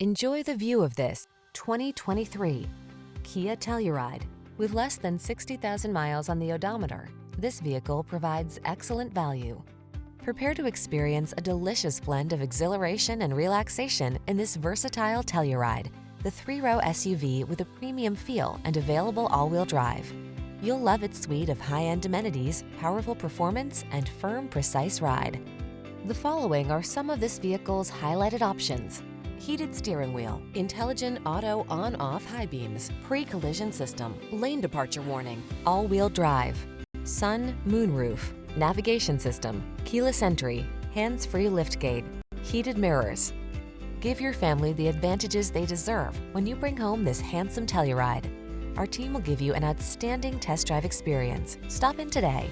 Enjoy the view of this 2023 Kia Telluride. With less than 60,000 miles on the odometer, this vehicle provides excellent value. Prepare to experience a delicious blend of exhilaration and relaxation in this versatile Telluride, the three-row SUV with a premium feel and available all-wheel drive. You'll love its suite of high-end amenities, powerful performance, and firm, precise ride. The following are some of this vehicle's highlighted options: heated steering wheel, intelligent auto on-off high beams, pre-collision system, lane departure warning, all-wheel drive, sun, moonroof, navigation system, keyless entry, hands-free liftgate, heated mirrors. Give your family the advantages they deserve when you bring home this handsome Telluride. Our team will give you an outstanding test drive experience. Stop in today.